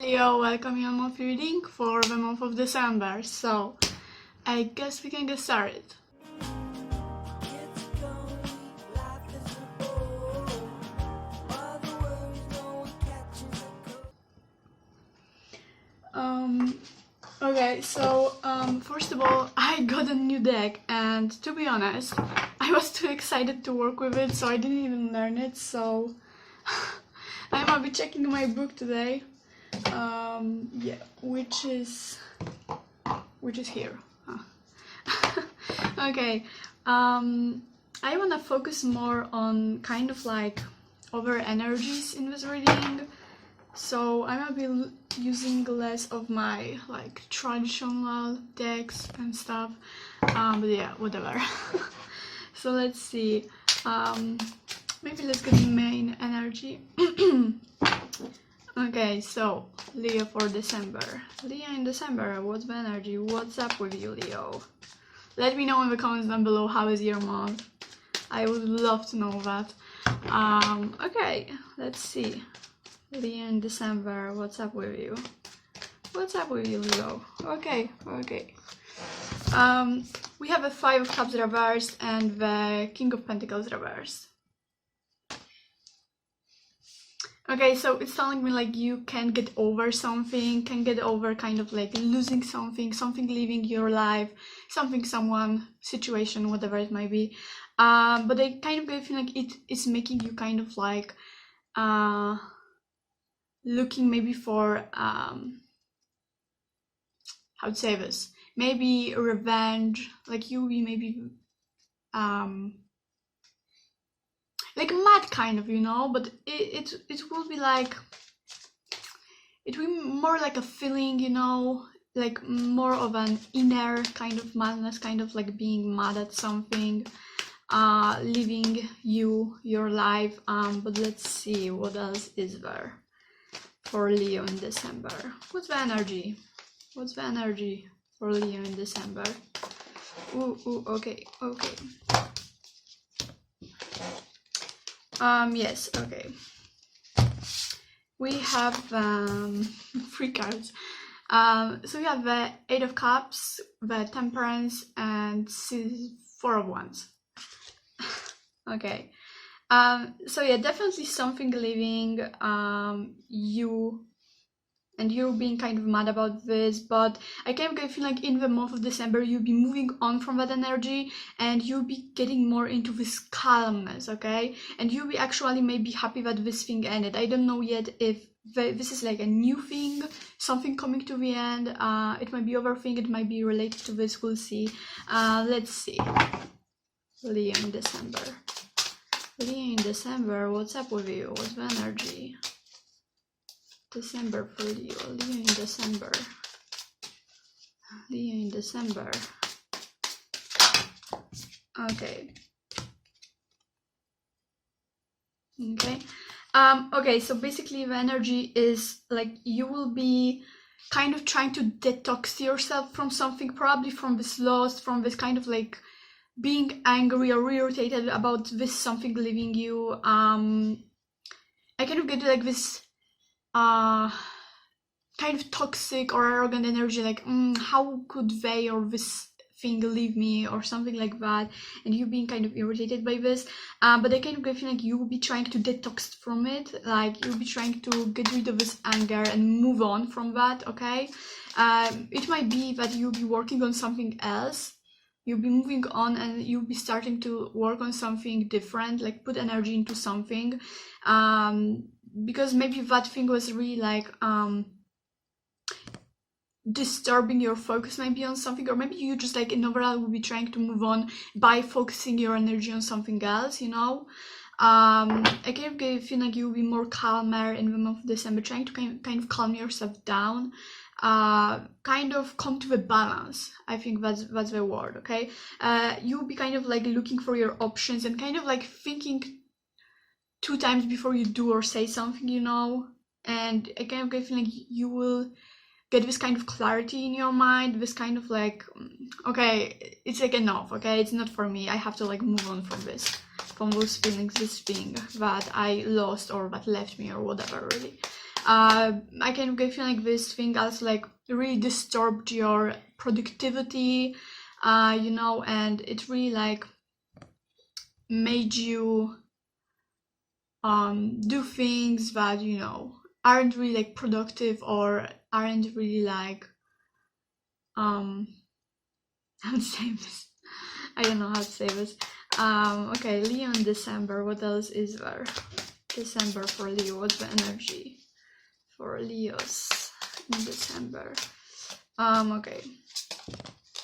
Yo, welcome your monthly reading for the month of December. So, I guess we can get started. Okay, so first of all, I got a new deck, and to be honest, I was too excited to work with it, so I didn't even learn it. So, I might be checking my book today. Yeah, which is here. Okay, I want to focus more on kind of like other energies in this reading, so I might be using less of my like traditional decks and stuff, but yeah, whatever. So let's see, maybe let's get the main energy. Okay, so Leo for December. Leo in December, what's the energy? What's up with you, Leo? Let me know in the comments down below how is your month. I would love to know that. Okay, let's see. Leo in December, what's up with you? What's up with you, Leo? Okay. We have a Five of Cups reversed and the King of Pentacles reversed. Okay, so it's telling me like you can get over something, can get over kind of like losing something, something leaving your life, something, someone, situation, whatever it might be. But I kind of get feel like it is making you kind of like looking maybe for how to say this, maybe revenge, like you be maybe like mad kind of, you know, but it will be like, it will be more like a feeling, you know, like more of an inner kind of madness, kind of like being mad at something, leaving your life. But let's see what else is there for Leo in December. What's the energy? What's the energy for Leo in December? Ooh, okay. Yes, okay. We have three cards. So we have the Eight of Cups, the Temperance, and Four of Wands. Okay. So yeah, definitely something leaving you, and you're being kind of mad about this, but I kind of feel like in the month of December you'll be moving on from that energy and you'll be getting more into this calmness, okay? And you'll be actually maybe happy that this thing ended. I don't know yet if this is like a new thing, something coming to the end. It might be other thing, it might be related to this, we'll see. Let's see. Leo in December. Leo in December, what's up with you? What's the energy? December for Leo. Leo in December. Leo in December. Okay. Okay, so basically the energy is like you will be kind of trying to detox yourself from something, probably from this loss, from this kind of like being angry or irritated about this something leaving you. I kind of get like this kind of toxic or arrogant energy, like how could they or this thing leave me or something like that, and you being kind of irritated by this, but I kind of feel like you will be trying to detox from it, like you'll be trying to get rid of this anger and move on from that, okay? It might be that you'll be working on something else, you'll be moving on and you'll be starting to work on something different, like put energy into something, because maybe that thing was really like disturbing your focus maybe on something, or maybe you just like in overall will be trying to move on by focusing your energy on something else, you know. I kind of feel like you'll be more calmer in the month of December, trying to kind of calm yourself down, kind of come to the balance. I think that's the word, okay? You'll be kind of like looking for your options and kind of like thinking 2 times before you do or say something, you know. And I kind of feel like you will get this kind of clarity in your mind, this kind of like, okay, it's like enough, okay, it's not for me, I have to like move on from this, from those feelings, this thing that I lost or that left me or whatever, really. I kind of get feeling like this thing also like really disturbed your productivity, you know, and it really like made you do things that, you know, aren't really like productive or aren't really like how to say this? I don't know how to say this. Okay, Leo in December. What else is there? December for Leo. What's the energy for Leos in December? Okay.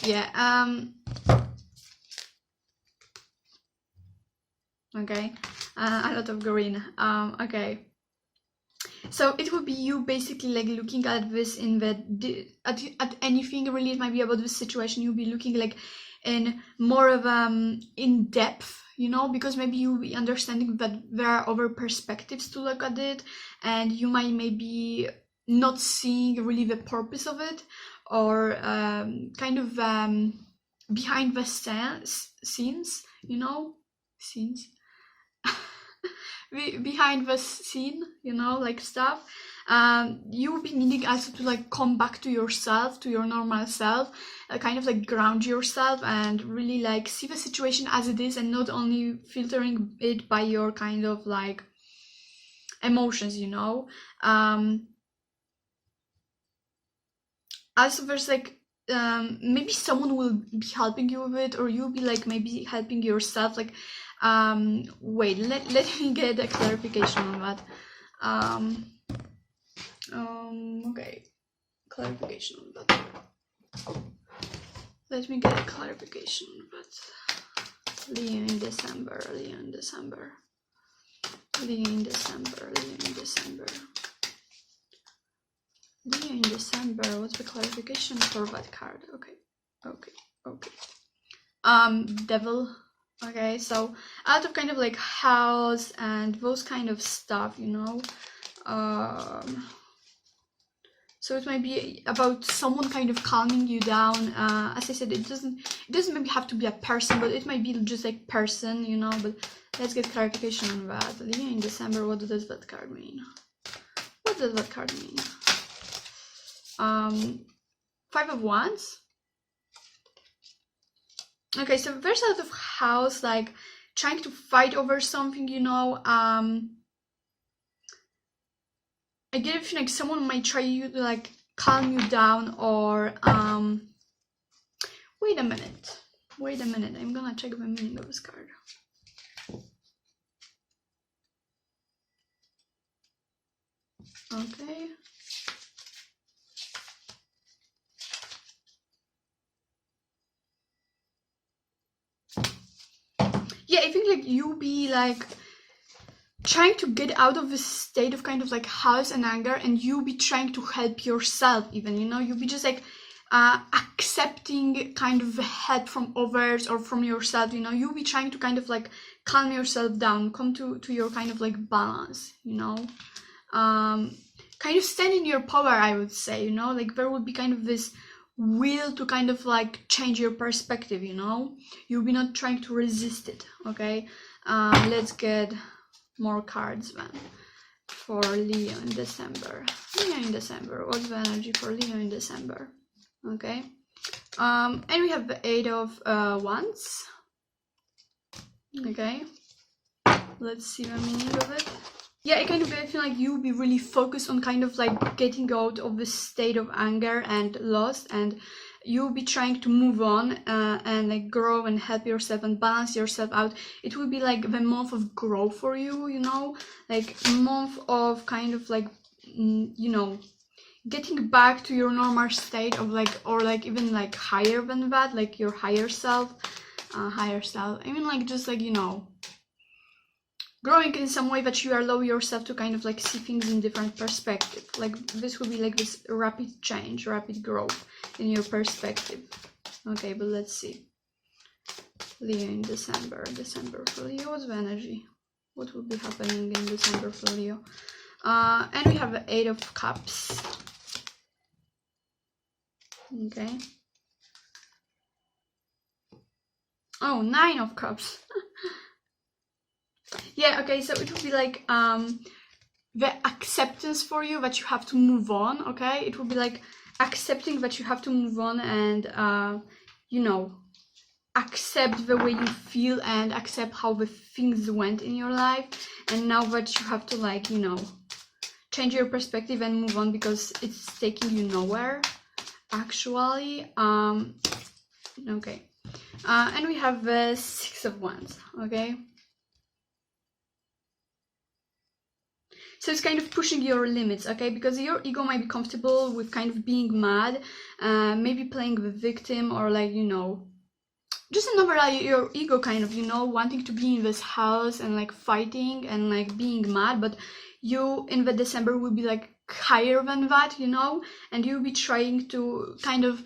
Yeah. Okay. A lot of green. Okay. So it would be you basically like looking at this in the at anything really. It might be about this situation. You'll be looking like in more of in depth, you know, because maybe you'll be understanding that there are other perspectives to look at it, and you might maybe not seeing really the purpose of it, or kind of behind the scenes, you know, scenes. Behind the scene, you know, like stuff. You will be needing also to like come back to yourself, to your normal self, kind of like ground yourself and really like see the situation as it is, and not only filtering it by your kind of like emotions, you know. Also there's like maybe someone will be helping you with it, or you'll be like maybe helping yourself, like wait, let me get a clarification on that. Okay, clarification on that. Let me get a clarification on that. Leo in December, Leo in December, Leo in December, Leo in December, Leo in December. What's the clarification for that card? Okay. Devil. Okay, so out of kind of like house and those kind of stuff, you know. So it might be about someone kind of calming you down. As I said, it doesn't maybe have to be a person, but it might be just like person, you know. But let's get clarification on that. Leo in December, what does that card mean? What does that card mean? 5 of Wands. Okay, so there's a lot of house, like trying to fight over something, you know. I get a feeling like someone might try to like calm you down, or wait a minute, I'm gonna check the meaning of this card. Okay. Yeah, I think like you be like trying to get out of this state of kind of like house and anger, and you be trying to help yourself even, you know. You be just like accepting kind of help from others or from yourself, you know. You be trying to kind of like calm yourself down, come to your kind of like balance, you know. Kind of stand in your power, I would say, you know. Like there would be kind of this will to kind of like change your perspective, you know. You'll be not trying to resist it. Okay. Let's get more cards then for Leo in December. Leo in December. What's the energy for Leo in December? Okay. And we have the 8 of Wands. Okay. Let's see the meaning of it. Yeah, I kind of feel like you'll be really focused on kind of like getting out of this state of anger and loss, and you'll be trying to move on and like grow and help yourself and balance yourself out. It will be like the month of growth for you, you know, like month of kind of like, you know, getting back to your normal state of like, or like even like higher than that, like your higher self. I mean like just like, you know, growing in some way that you allow yourself to kind of like see things in different perspective. Like this will be like this rapid change, rapid growth in your perspective. Okay, but let's see. Leo in December. December for Leo. What's the energy? What will be happening in December for Leo? And we have the 8 of Cups. Okay. Oh, 9 of Cups. Yeah, okay, so it would be like the acceptance for you that you have to move on, okay? It will be like accepting that you have to move on and, you know, accept the way you feel and accept how the things went in your life. And now that you have to, like, you know, change your perspective and move on because it's taking you nowhere, actually. Okay. And we have the Six of Wands, okay? So it's kind of pushing your limits, okay? Because your ego might be comfortable with kind of being mad, maybe playing the victim, or like, you know, just another like your ego kind of, you know, wanting to be in this house and like fighting and like being mad, but you in the December will be like higher than that, you know, and you'll be trying to kind of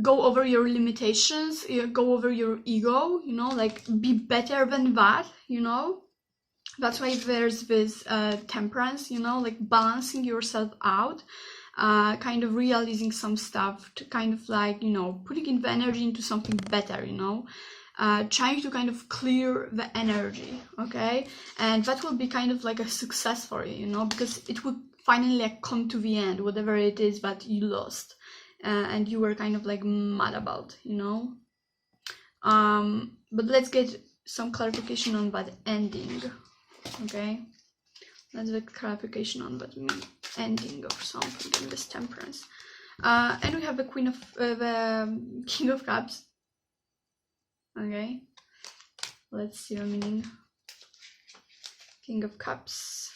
go over your limitations, go over your ego, you know, like be better than that, you know. That's why there's this temperance, you know, like balancing yourself out, kind of realizing some stuff to kind of like, you know, putting in the energy into something better, you know, trying to kind of clear the energy, okay? And that will be kind of like a success for you, you know, because it would finally like come to the end, whatever it is that you lost and you were kind of like mad about, you know. But let's get some clarification on that ending. Okay, let's get clarification on that ending of something in this temperance. And we have the Queen of the King of Cups. Okay, let's see the meaning. King of Cups.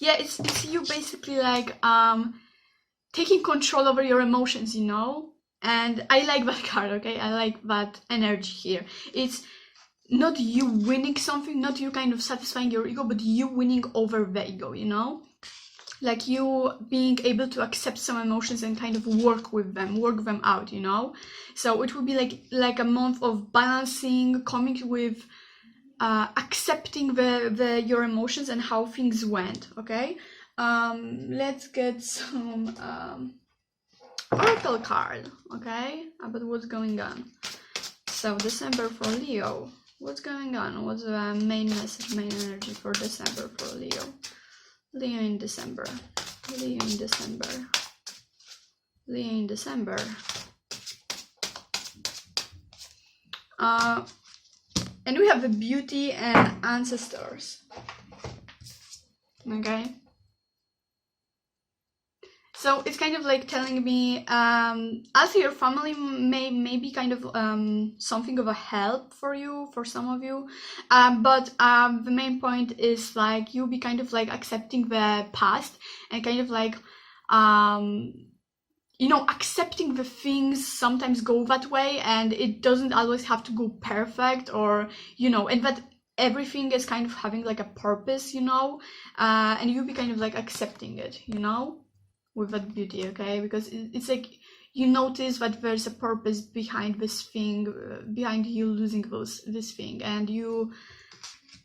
Yeah, it's you basically like taking control over your emotions, you know. And I like that card, okay? I like that energy here. It's not you winning something, not you kind of satisfying your ego, but you winning over the ego, you know? Like you being able to accept some emotions and kind of work them out, you know? So it would be like a month of balancing, coming with accepting your emotions and how things went, okay? Let's get some Oracle card, okay, about what's going on. So December for Leo, what's going on? What's the main message, main energy for December for Leo? Leo in December, Leo in December, Leo in December. And we have the beauty and ancestors, okay? So it's kind of like telling me, also your family may be kind of something of a help for you, for some of you. But the main point is like you'll be kind of like accepting the past and kind of like, you know, accepting the things sometimes go that way and it doesn't always have to go perfect, or, you know, and that everything is kind of having like a purpose, you know, and you'll be kind of like accepting it, you know, with that beauty, okay? Because it's like you notice that there's a purpose behind this thing, behind you losing this thing, and you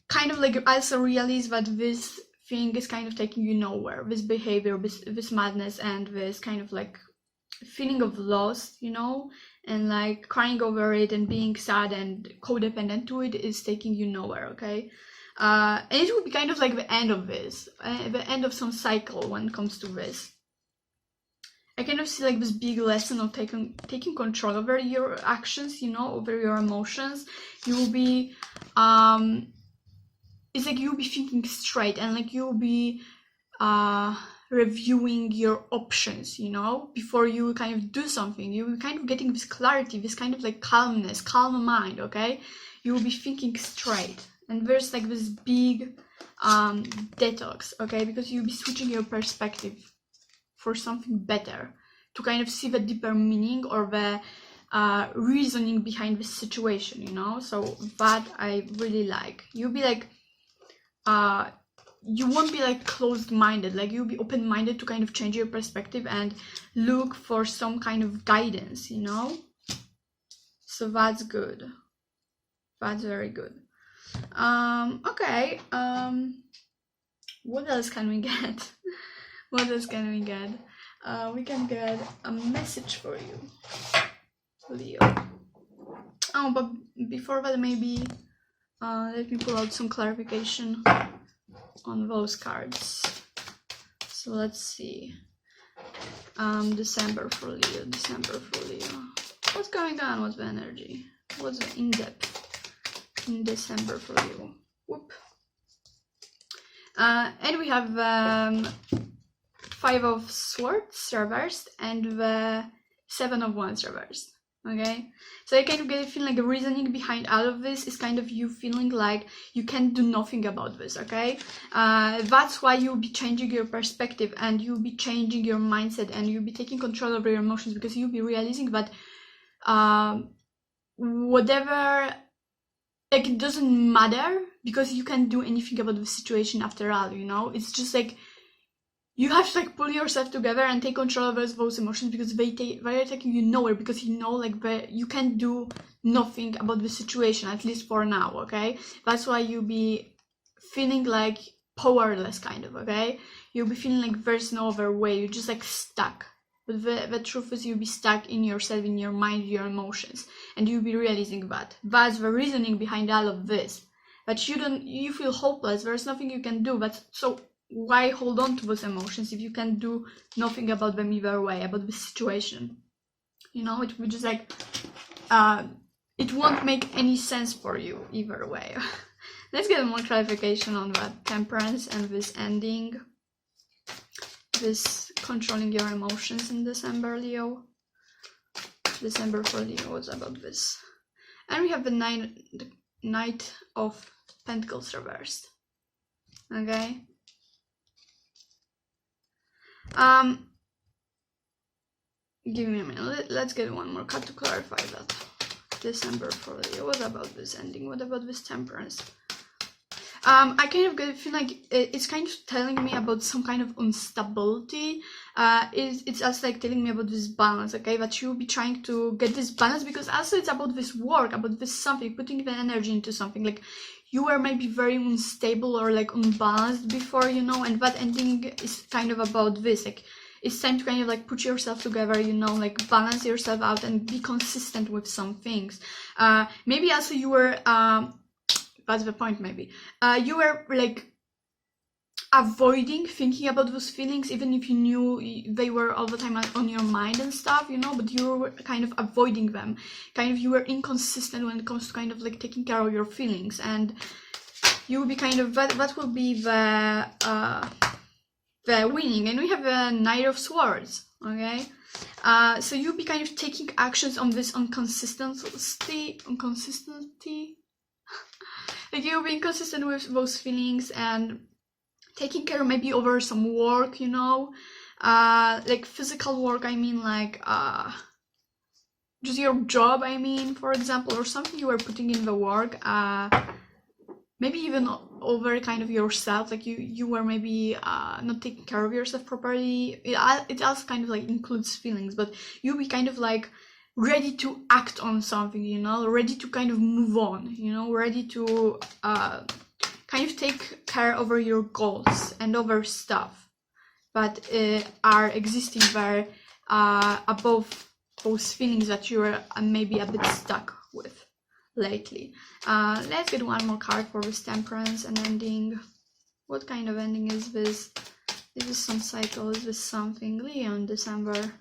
kind of like also realize that this thing is kind of taking you nowhere, this behavior, this madness, and this kind of like feeling of loss, you know, and like crying over it and being sad and codependent to it is taking you nowhere, okay? And it will be kind of like the end of this, the end of some cycle when it comes to this. I kind of see like this big lesson of taking control over your actions, you know, over your emotions. You will be, it's like you'll be thinking straight and like you'll be reviewing your options, you know, before you kind of do something. You'll be kind of getting this clarity, this kind of like calmness, calm mind, okay? You will be thinking straight. And there's like this big detox, okay? Because you'll be switching your perspective for something better, to kind of see the deeper meaning or the reasoning behind the situation, you know. So that I really like. You'll be like you won't be like closed-minded, like you'll be open-minded to kind of change your perspective and look for some kind of guidance, you know. So that's good, that's very good. Okay, what else can we get? What else can we get? We can get a message for you, Leo. Oh, but before that, maybe let me pull out some clarification on those cards. So let's see. December for Leo, December for Leo. What's going on with the energy? What's the in-depth in December for Leo? Whoop. And we have 5 of Swords reversed and the 7 of Wands reversed. Okay, so I kind of get a feeling like the reasoning behind all of this is kind of you feeling like you can't do nothing about this. Okay, that's why you'll be changing your perspective and you'll be changing your mindset and you'll be taking control over your emotions, because you'll be realizing that whatever, like, it doesn't matter, because you can't do anything about the situation after all, you know. It's just like you have to like pull yourself together and take control of those emotions, because they're taking you nowhere, because you know like you can't do nothing about the situation, at least for now. Okay, that's why you'll be feeling like powerless, kind of. Okay, you'll be feeling like there's no other way, you're just like stuck. But the truth is, you'll be stuck in yourself, in your mind, your emotions, and you'll be realizing that that's the reasoning behind all of this. But you feel hopeless, there's nothing you can do. But so why hold on to those emotions if you can do nothing about them either way, about the situation? You know, it would just like it won't make any sense for you either way. Let's get more clarification on that Temperance and this ending, this controlling your emotions in December, Leo. December for Leo was about this. And we have the Knight of Pentacles reversed. Okay, give me a minute. Let's get one more card to clarify that. December for Leo. What about this ending? What about this Temperance? I kind of get a feel like it's kind of telling me about some kind of instability. It's also like telling me about this balance, okay? That you'll be trying to get this balance, because also it's about this work, about this something, putting the energy into something. Like you were maybe very unstable or like unbalanced before, you know, and that ending is kind of about this. Like it's time to kind of like put yourself together, you know, like balance yourself out and be consistent with some things. Maybe also you were that's the point, maybe you were like avoiding thinking about those feelings, even if you knew they were all the time on your mind and stuff, you know, but you were kind of avoiding them. Kind of you were inconsistent when it comes to kind of like taking care of your feelings, and you will be kind of that will be the winning. And we have a Knight of Swords. Okay, so you'll be kind of taking actions on this inconsistency. Like you'll be inconsistent with those feelings and taking care maybe over some work, you know, like physical work, I mean, like just your job, I mean, for example, or something you were putting in the work, maybe even over kind of yourself, like you were maybe not taking care of yourself properly. It also kind of like includes feelings, but you'll be kind of like ready to act on something, you know, ready to kind of move on, you know, ready to kind of take care over your goals and over stuff that are existing there above those feelings that you are maybe a bit stuck with lately. Let's get one more card for this Temperance and ending. What kind of ending is this? Is this some cycle? Is this something? Leo in December.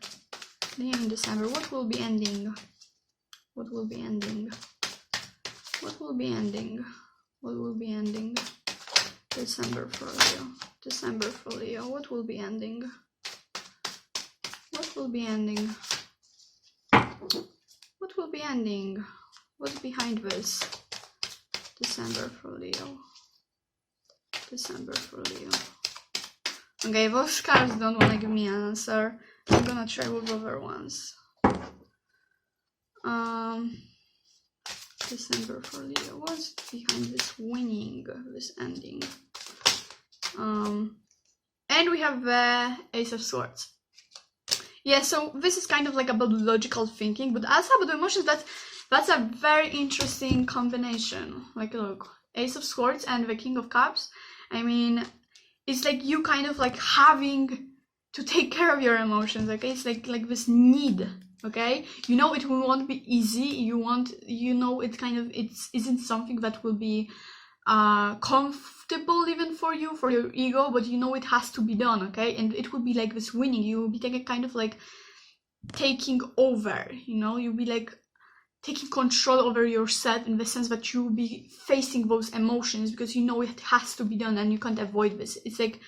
Leo in December. What will be ending? What will be ending? What will be ending? What will be ending? December for Leo. December for Leo. What will be ending? What will be ending? What will be ending? What's behind this? December for Leo. December for Leo. Okay, those cards don't want to give me an answer. I'm gonna try with other ones. December for Leo. What's behind this winning, this ending? And we have the Ace of Swords. Yeah, so this is kind of like about logical thinking, but also about emotions. That's a very interesting combination. Like, look, Ace of Swords and the King of Cups. I mean, it's like you kind of like having to take care of your emotions. Okay, it's like this need okay? You know it won't be easy. You know it kind of, it isn't something that will be comfortable even for you, for your ego, but you know it has to be done, okay? And it will be like this winning. You will be taking kind of like taking over, you know? You'll be like taking control over yourself in the sense that you will be facing those emotions because you know it has to be done and you can't avoid this. It's like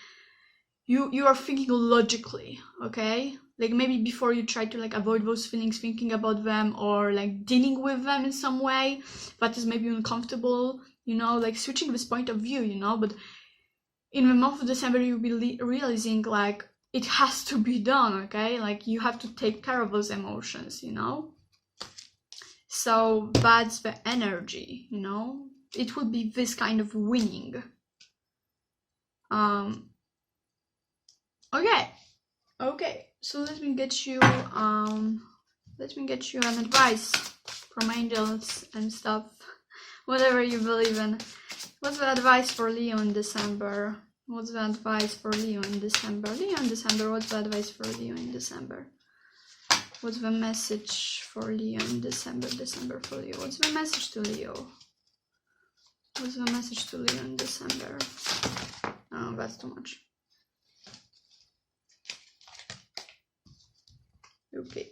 you are thinking logically, okay? Like maybe before you try to like avoid those feelings, thinking about them or like dealing with them in some way that is maybe uncomfortable, you know, like switching this point of view, you know. But in the month of December, you'll be realizing like it has to be done, okay? Like you have to take care of those emotions, you know. So that's the energy, you know. It will be this kind of winning. Okay, so let me get you an advice from angels and stuff, whatever you believe in. What's the advice for Leo in December? What's the advice for Leo in December? Leo in December, what's the advice for Leo in December? What's the message for Leo in December? December for Leo. What's the message to Leo? What's the message to Leo in December? Oh, that's too much. Okay.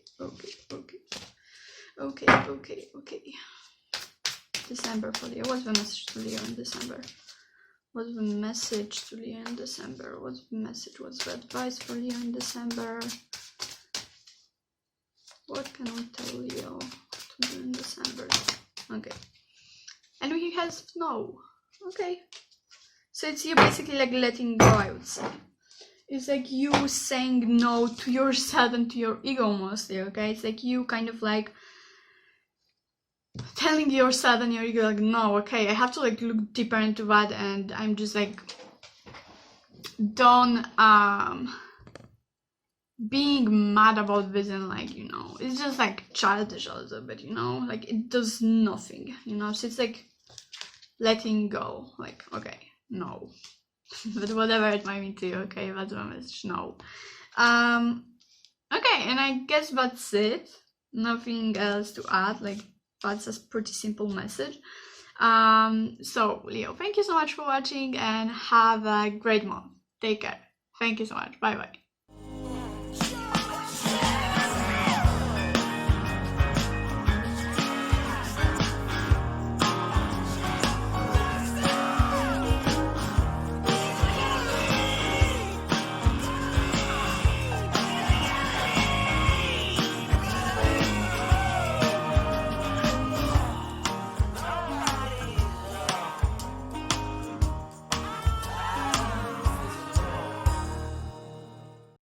December for Leo. What's the message to Leo in December? What's the message to Leo in December? What's the message? What's the advice for Leo in December? What can we tell Leo to do in December? Okay. And he has no. Okay. So it's you basically like letting go, I would say. It's like you saying no to yourself and to your ego mostly, okay? It's like you kind of like telling yourself and your ego like, no, okay, I have to like look deeper into that, and I'm just like done being mad about this, and like, you know, it's just like childish a little bit, you know, like it does nothing, you know. So it's like letting go, like, okay, no. But whatever it might mean to you, okay, that's my message, no. Okay, and I guess that's it. Nothing else to add, like that's a pretty simple message. So Leo, thank you so much for watching and have a great month. Take care. Thank you so much. Bye bye.